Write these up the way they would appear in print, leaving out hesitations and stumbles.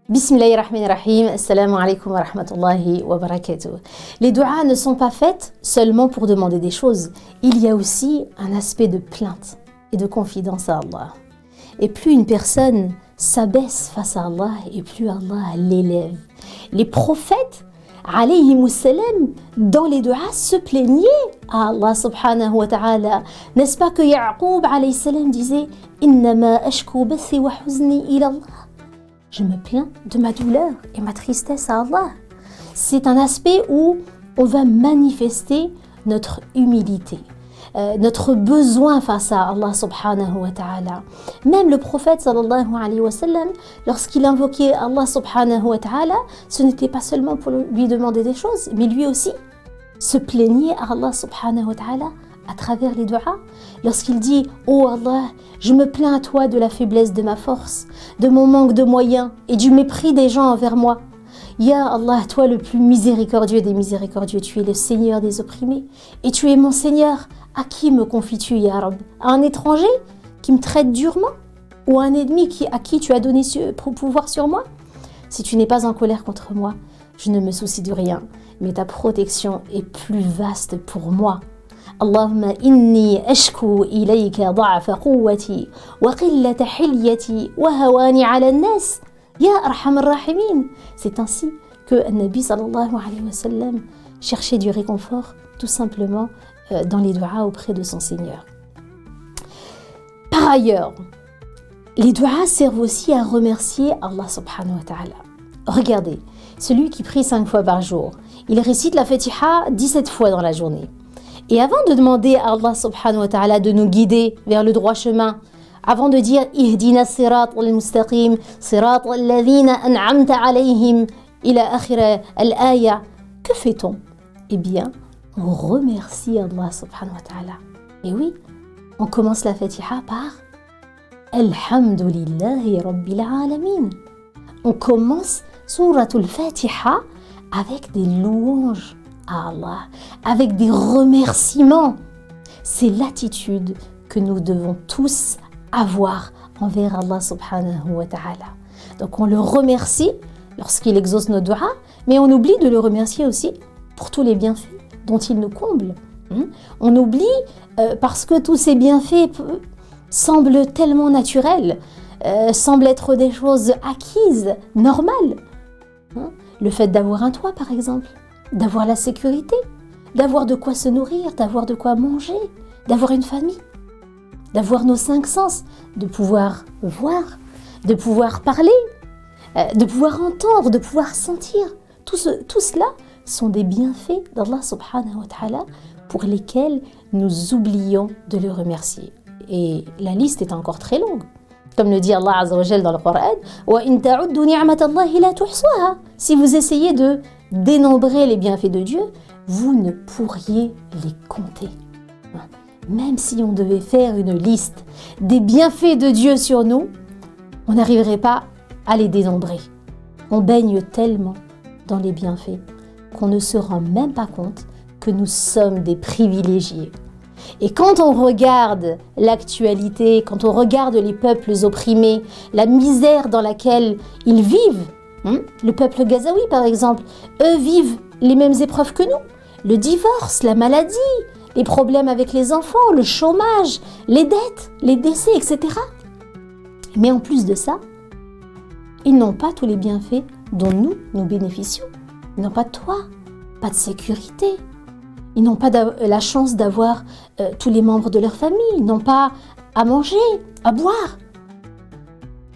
Bismillahirrahmanirrahim. Assalamu alaikum wa rahmatullahi wa barakatuh. Les du'as ne sont pas faites seulement pour demander des choses. Il y a aussi un aspect de plainte et de confidence à Allah. Et plus une personne s'abaisse face à Allah, et plus Allah l'élève. Les prophètes, alayhimus salam, dans les du'as se plaignaient à Allah subhanahu wa ta'ala. N'est-ce pas que Ya'qub alayhi salam disait « Innama ashku bathi wa huzni ila Allah » Je me plains de ma douleur et ma tristesse à Allah. C'est un aspect où on va manifester notre humilité, notre besoin face à Allah subhanahu wa ta'ala. Même le prophète sallallahu alayhi wa sallam, lorsqu'il invoquait Allah subhanahu wa ta'ala, ce n'était pas seulement pour lui demander des choses, mais lui aussi se plaignait à Allah subhanahu wa ta'ala à travers les du'as. Lorsqu'il dit « Oh Allah, je me plains à toi de la faiblesse de ma force, de mon manque de moyens et du mépris des gens envers moi. Ya Allah, toi le plus miséricordieux des miséricordieux, tu es le Seigneur des opprimés et tu es mon Seigneur. À qui me confies-tu, Ya Rab? À un étranger qui me traite durement ou à un ennemi à qui tu as donné pouvoir sur moi? Si tu n'es pas en colère contre moi, je ne me soucie de rien, mais ta protection est plus vaste pour moi. Allahumma inni ashku ilayka da'fa quwwati wa qillata hilyati wa hawani 'ala an-nas ya arhamar rahimin. C'est ainsi que Nabi sallallahu alayhi wa sallam cherchait du réconfort tout simplement dans les du'as auprès de son Seigneur. Par ailleurs, les du'as servent aussi à remercier Allah subhanahu wa ta'ala. Regardez, celui qui prie 5 fois par jour, il récite la Fatiha 17 fois dans la journée. Et avant de demander à Allah subhanahu wa ta'ala de nous guider vers le droit chemin, avant de dire Ihdina sirat al-mustaqim, sirat al-ladhina an'amta alayhim, ila akhir al-aya, que fait-on? Eh bien, on remercie Allah subhanahu wa ta'ala. Et oui, on commence la Fatiha par Alhamdulillahi Rabbil Alamin. On commence Suratul Fatiha avec des louanges à Allah, avec des remerciements. C'est l'attitude que nous devons tous avoir envers Allah subhanahu wa ta'ala. Donc on le remercie lorsqu'il exauce nos du'as, mais on oublie de le remercier aussi pour tous les bienfaits dont il nous comble. On oublie parce que tous ces bienfaits semblent tellement naturels, semblent être des choses acquises, normales. Le fait d'avoir un toit par exemple, d'avoir la sécurité, d'avoir de quoi se nourrir, d'avoir de quoi manger, d'avoir une famille, d'avoir nos 5 sens, de pouvoir voir, de pouvoir parler, de pouvoir entendre, de pouvoir sentir. Tout cela sont des bienfaits d'Allah subhanahu wa ta'ala pour lesquels nous oublions de le remercier. Et la liste est encore très longue. Comme le dit Allah Azza wa Jal dans le Coran, وَإِن تَعُدُّوا نِعْمَةَ اللَّهِ لَا تُحْصُوهَا. Si vous essayez de dénombrer les bienfaits de Dieu, vous ne pourriez les compter. Même si on devait faire une liste des bienfaits de Dieu sur nous, on n'arriverait pas à les dénombrer. On baigne tellement dans les bienfaits qu'on ne se rend même pas compte que nous sommes des privilégiés. Et quand on regarde l'actualité, quand on regarde les peuples opprimés, la misère dans laquelle ils vivent, le peuple gazaoui par exemple, eux vivent les mêmes épreuves que nous. Le divorce, la maladie, les problèmes avec les enfants, le chômage, les dettes, les décès, etc. Mais en plus de ça, ils n'ont pas tous les bienfaits dont nous bénéficions. Ils n'ont pas de toit, pas de sécurité. Ils n'ont pas la chance d'avoir tous les membres de leur famille. Ils n'ont pas à manger, à boire.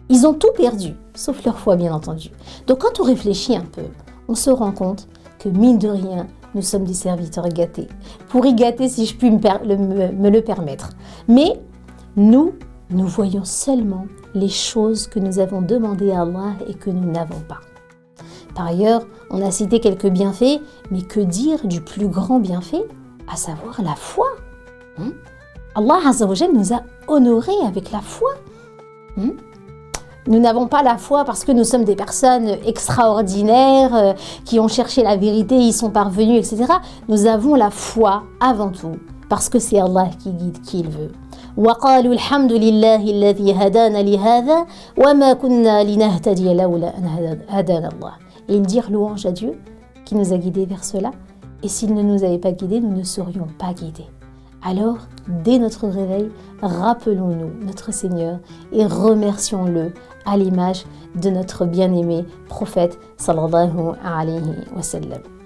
Ils ont tout perdu, sauf leur foi bien entendu. Donc quand on réfléchit un peu, on se rend compte que mine de rien, nous sommes des serviteurs gâtés. Pour y gâter, si je puis me le permettre. Mais nous voyons seulement les choses que nous avons demandées à Allah et que nous n'avons pas. Par ailleurs, on a cité quelques bienfaits, mais que dire du plus grand bienfait, à savoir la foi. Allah Azza wa Jal nous a honorés avec la foi. Nous n'avons pas la foi parce que nous sommes des personnes extraordinaires, qui ont cherché la vérité, y sont parvenus, etc. Nous avons la foi avant tout, parce que c'est Allah qui guide qui il veut. وقالوا الحمد لله الذي هدانا لهذا وما كنا لنهتدي لولا أن هدانا الله. Et ils dirent louange à Dieu qui nous a guidés vers cela. Et s'il ne nous avait pas guidés, nous ne serions pas guidés. Alors, dès notre réveil, rappelons-nous notre Seigneur et remercions-le à l'image de notre bien-aimé prophète sallallahu alayhi wa sallam.